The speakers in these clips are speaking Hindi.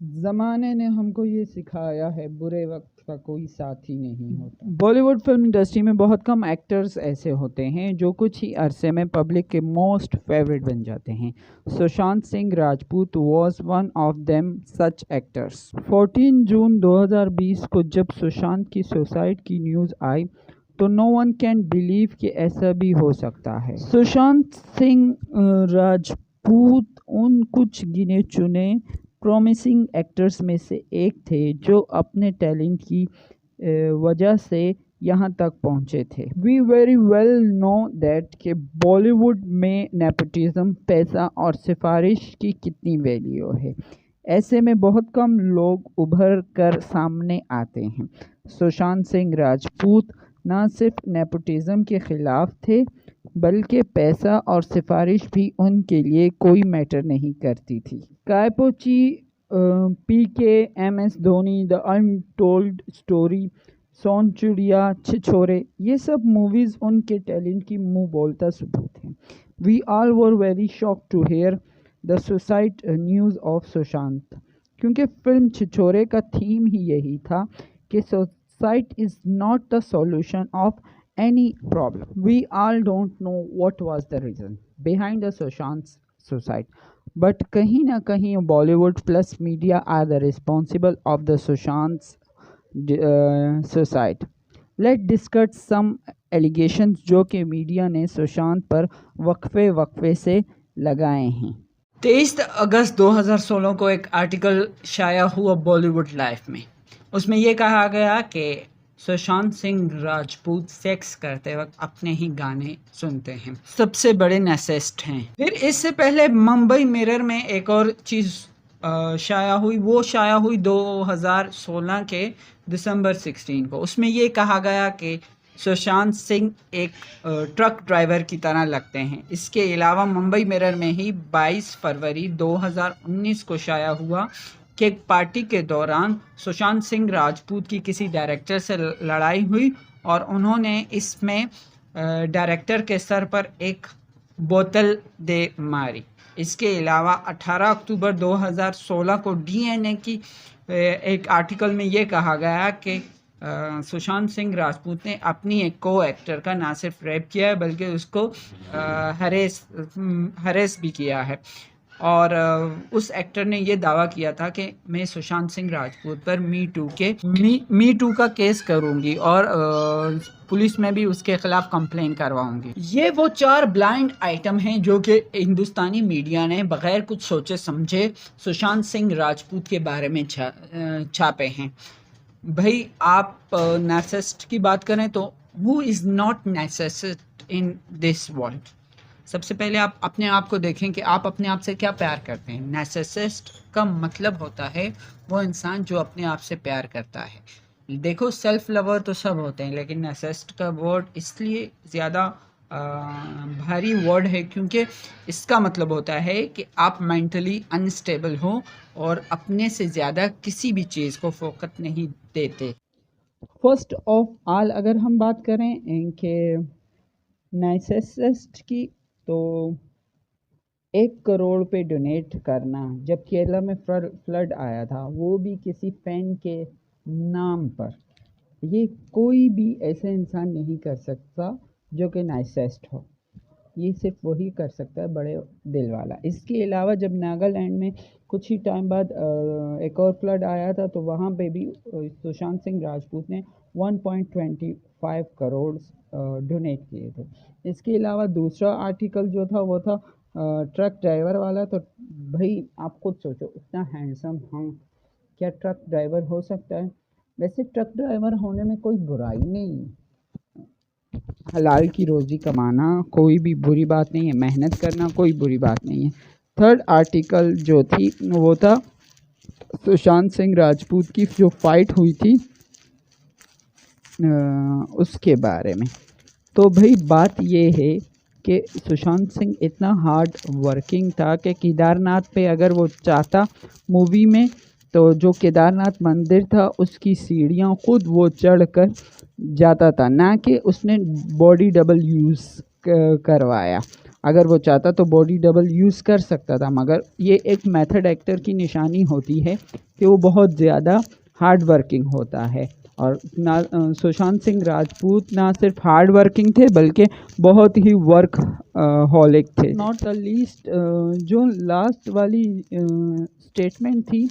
ज़माने ने हमको ये सिखाया है, बुरे वक्त का कोई साथी नहीं होता। बॉलीवुड फिल्म इंडस्ट्री में बहुत कम एक्टर्स ऐसे होते हैं जो कुछ ही अरसे में पब्लिक के मोस्ट फेवरेट बन जाते हैं। Sushant Singh Rajput was one of them such actors. 14 जून 2020 को जब सुशांत की सुसाइड की न्यूज़ आई तो नो वन कैन बिलीव कि ऐसा भी हो सकता है। सुशांत सिंह राजपूत उन कुछ गिने चुने प्रॉमिसिंग एक्टर्स में से एक थे जो अपने टैलेंट की वजह से यहाँ तक पहुँचे थे। We very well know that कि बॉलीवुड में नेपोटिज्म, पैसा और सिफारिश की कितनी वैल्यू है। ऐसे में बहुत कम लोग उभर कर सामने आते हैं। सुशांत सिंह राजपूत न सिर्फ नेपोटिज्म के खिलाफ थे बल्कि पैसा और सिफारिश भी उनके लिए कोई मैटर नहीं करती थी। Kai Po Che, PK, MS Dhoni, the untold story, Son Chiriya, Chhichhore, ये सब मूवीज़ उनके टैलेंट की मुंह बोलता सबूत हैं। We all were very shock to hear the suicide news of Sushant, क्योंकि फिल्म छिछोरे का थीम ही यही था कि suicide is not the solution of any problem. We all don't know what was the reason behind the Sushant's suicide, but कहीं ना कहीं Bollywood plus media are the responsible of the Sushant's suicide. Let's discuss some allegations जो कि मीडिया ने सुशांत पर वक्फे से लगाए हैं। 23 अगस्त 2016 को एक आर्टिकल शाया हुआ बॉलीवुड लाइफ में। उसमें ये कहा गया कि सुशांत सिंह राजपूत सेक्स करते वक्त अपने ही गाने सुनते हैं, सबसे बड़े नैसिस्ट हैं। फिर इससे पहले मुंबई मिरर में एक और चीज़ शाया हुई, वो शाया हुई 2016 के दिसंबर 16 को। उसमें ये कहा गया कि सुशांत सिंह एक ट्रक ड्राइवर की तरह लगते हैं। इसके अलावा मुंबई मिरर में ही 22 फरवरी 2019 को शाया हुआ कि एक पार्टी के दौरान सुशांत सिंह राजपूत की किसी डायरेक्टर से लड़ाई हुई और उन्होंने इसमें डायरेक्टर के सर पर एक बोतल दे मारी। इसके अलावा 18 अक्टूबर 2016 को डीएनए की एक आर्टिकल में ये कहा गया कि सुशांत सिंह राजपूत ने अपनी एक को एक्टर का ना सिर्फ रेप किया है बल्कि उसको हरेस भी किया है। और उस एक्टर ने ये दावा किया था कि मैं सुशांत सिंह राजपूत पर मी टू का केस करूंगी और पुलिस में भी उसके खिलाफ कंप्लेन करवाऊंगी। ये वो 4 ब्लाइंड आइटम हैं जो कि हिंदुस्तानी मीडिया ने बगैर कुछ सोचे समझे सुशांत सिंह राजपूत के बारे में छापे हैं। भाई आप नार्सिसिस्ट की बात करें तो who is not narcissist in this world? सबसे पहले आप अपने आप को देखें कि आप अपने आप से क्या प्यार करते हैं। नार्सिसिस्ट का मतलब होता है वो इंसान जो अपने आप से प्यार करता है। देखो, सेल्फ लवर तो सब होते हैं, लेकिन नार्सिसिस्ट का वर्ड इसलिए ज़्यादा भारी वर्ड है क्योंकि इसका मतलब होता है कि आप मेंटली अनस्टेबल हो और अपने से ज़्यादा किसी भी चीज़ को फोकस नहीं देते। फर्स्ट ऑफ ऑल अगर हम बात करें कि नार्सिसिस्ट की, तो 1 करोड़ पे डोनेट करना, जब केरला में फ्लड आया था वो भी किसी फैन के नाम पर, ये कोई भी ऐसे इंसान नहीं कर सकता जो कि नार्सिसिस्ट हो। ये सिर्फ वही कर सकता है बड़े दिल वाला। इसके अलावा जब नागालैंड में कुछ ही टाइम बाद एक और फ्लड आया था तो वहाँ पे भी सुशांत सिंह राजपूत ने 1.25 करोड़ डोनेट किए थे। इसके अलावा दूसरा आर्टिकल जो था वो था ट्रक ड्राइवर वाला। तो भाई आप खुद सोचो, इतना हैंडसम हम क्या ट्रक ड्राइवर हो सकता है? वैसे ट्रक ड्राइवर होने में कोई बुराई नहीं है, हलाल की रोज़ी कमाना कोई भी बुरी बात नहीं है, मेहनत करना कोई बुरी बात नहीं है। थर्ड आर्टिकल जो थी वो था सुशांत सिंह राजपूत की जो फाइट हुई थी उसके बारे में। तो भाई बात ये है कि सुशांत सिंह इतना हार्ड वर्किंग था कि केदारनाथ पे अगर वो चाहता मूवी में, तो जो केदारनाथ मंदिर था उसकी सीढ़ियाँ खुद वो चढ़ कर जाता था, ना कि उसने बॉडी डबल यूज़ करवाया। अगर वो चाहता तो बॉडी डबल यूज़ कर सकता था, मगर ये एक मेथड एक्टर की निशानी होती है कि वो बहुत ज़्यादा हार्ड वर्किंग होता है। और सुशांत सिंह राजपूत ना सिर्फ हार्ड वर्किंग थे बल्कि बहुत ही वर्क हॉलिक थे। नॉट द लीस्ट जो लास्ट वाली स्टेटमेंट थी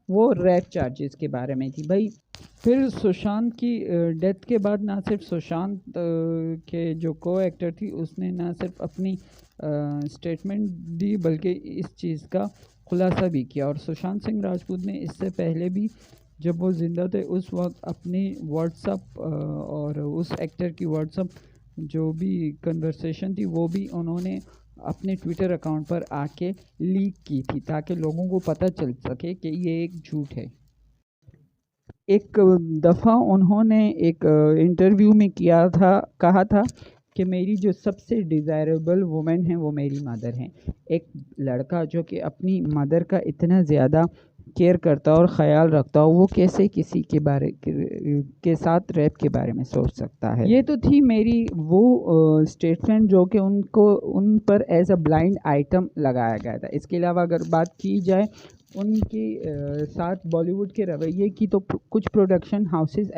वो रैप चार्जेस के बारे में थी। भाई फिर सुशांत की डेथ के बाद ना सिर्फ सुशांत के जो को एक्टर थी उसने ना सिर्फ अपनी स्टेटमेंट दी बल्कि इस चीज़ का खुलासा भी किया। और सुशांत सिंह राजपूत ने इससे पहले भी जब वो ज़िंदा थे उस वक्त अपनी व्हाट्सअप और उस एक्टर की व्हाट्सअप जो भी कन्वर्सेशन थी वो भी उन्होंने अपने ट्विटर अकाउंट पर आके लीक की थी ताकि लोगों को पता चल सके कि ये एक झूठ है। एक दफ़ा उन्होंने एक इंटरव्यू में कहा था कि मेरी जो सबसे डिज़ायरेबल वुमेन है वो मेरी मदर हैं। एक लड़का जो कि अपनी मदर का इतना ज़्यादा केयर करता और ख़याल रखता हो वो कैसे किसी के साथ रैप के बारे में सोच सकता है। ये तो थी मेरी वो स्टेटमेंट जो कि उन पर एज अ ब्लाइंड आइटम लगाया गया था। इसके अलावा अगर बात की जाए उनके साथ बॉलीवुड के रवैये की तो कुछ प्रोडक्शन हाउसेस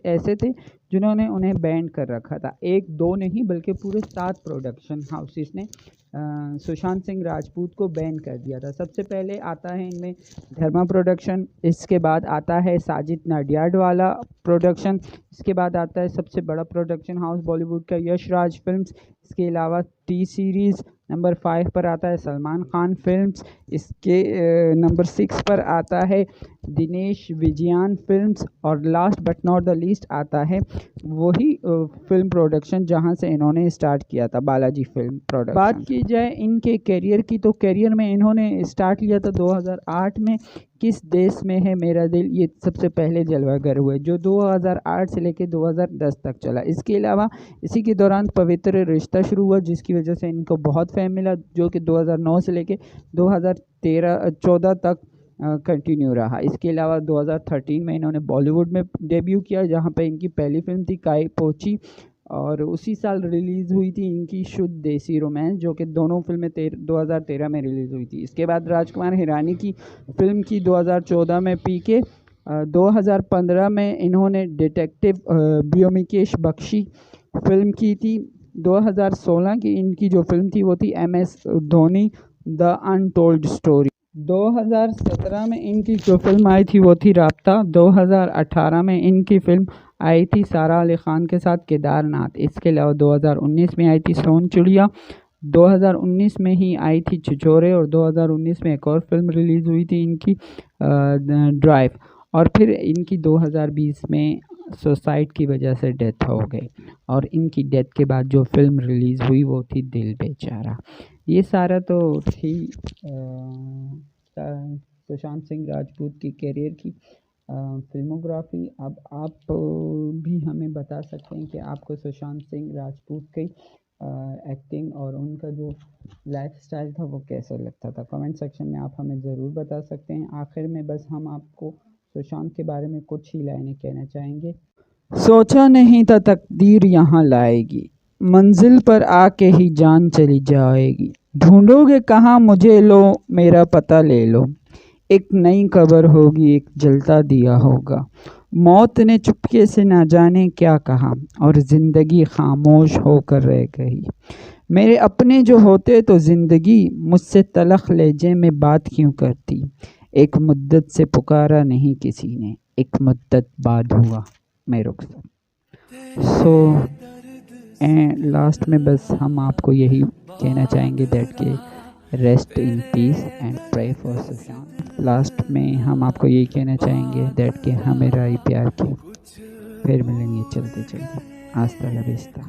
ऐसे थे जिन्होंने उन्हें बैन कर रखा था। एक दो नहीं बल्कि पूरे 7 प्रोडक्शन हाउसेस ने सुशांत सिंह राजपूत को बैन कर दिया था। सबसे पहले आता है इनमें धर्मा प्रोडक्शन, इसके बाद आता है साजिद नाडियाडवाला प्रोडक्शन, इसके बाद आता है सबसे बड़ा प्रोडक्शन हाउस बॉलीवुड का यश राज फिल्म्स, इसके अलावा टी सीरीज़। नंबर 5 पर आता है सलमान खान फिल्म्स, इसके नंबर 6 पर आता है दिनेश विजयन फिल्म्स और last but not the least आता है वही फिल्म प्रोडक्शन जहां से इन्होंने स्टार्ट किया था, बालाजी फिल्म प्रोडक्शन। बात की जाए इनके करियर की तो करियर में इन्होंने स्टार्ट किया था 2008 में किस देश में है मेरा दिल, ये सबसे पहले जलवागर हुए जो 2008 से लेकर 2010 तक चला। इसके अलावा इसी के दौरान पवित्र रिश्ता शुरू हुआ जिसकी वजह से इनको बहुत फेम मिला जो कि 2009 से लेकर 2014 तक कंटिन्यू रहा। इसके अलावा 2013 में इन्होंने बॉलीवुड में डेब्यू किया जहां पे इनकी पहली फिल्म थी काई पोची और उसी साल रिलीज़ हुई थी इनकी शुद्ध देसी रोमांस जो कि दोनों फिल्में 2013 में रिलीज़ हुई थी। इसके बाद राजकुमार हिरानी की फिल्म की 2014 में पीके, 2015 में इन्होंने डिटेक्टिव ब्योमिकेश बख्शी फिल्म की थी। 2016 की इनकी जो फिल्म थी वो थी MS Dhoni the untold story. 2017 में इनकी जो फिल्म आई थी वो थी राब्ता। 2018 में इनकी फिल्म आई थी सारा अली ख़ान के साथ केदारनाथ। इसके अलावा 2019 में आई थी सोन चिड़िया, 2019 में ही आई थी छिछोरे और 2019 में एक और फिल्म रिलीज़ हुई थी इनकी ड्राइव। और फिर इनकी 2020 में सुसाइड की वजह से डेथ हो गई और इनकी डेथ के बाद जो फिल्म रिलीज़ हुई वो थी दिल बेचारा। ये सारा तो थी सुशांत सिंह राजपूत की करियर की फिल्मोग्राफी। अब आप भी हमें बता सकते हैं कि आपको सुशांत सिंह राजपूत की एक्टिंग और उनका जो लाइफस्टाइल था वो कैसा लगता था। कमेंट सेक्शन में आप हमें ज़रूर बता सकते हैं। आखिर में बस हम आपको सुशांत के बारे में कुछ ही लाइनें कहना चाहेंगे। सोचा नहीं था तकदीर यहाँ लाएगी, मंजिल पर आके ही जान चली जाएगी, ढूंढोगे कहाँ मुझे लो मेरा पता ले लो, एक नई कब्र होगी एक जलता दिया होगा, मौत ने चुपके से ना जाने क्या कहा और ज़िंदगी खामोश होकर रह गई। मेरे अपने जो होते तो ज़िंदगी मुझसे तलख लहजे में बात क्यों करती, एक मुद्दत से पुकारा नहीं किसी ने, एक मुद्दत बाद हुआ मैं रुखसत। एंड लास्ट में बस हम आपको यही कहना चाहेंगे दैट के rest in peace and pray for Sushant. Last में हम आपको यही कहना चाहेंगे दैट के हमें राही प्यार की। फिर मिलेंगे चलते चलते। हasta la vista।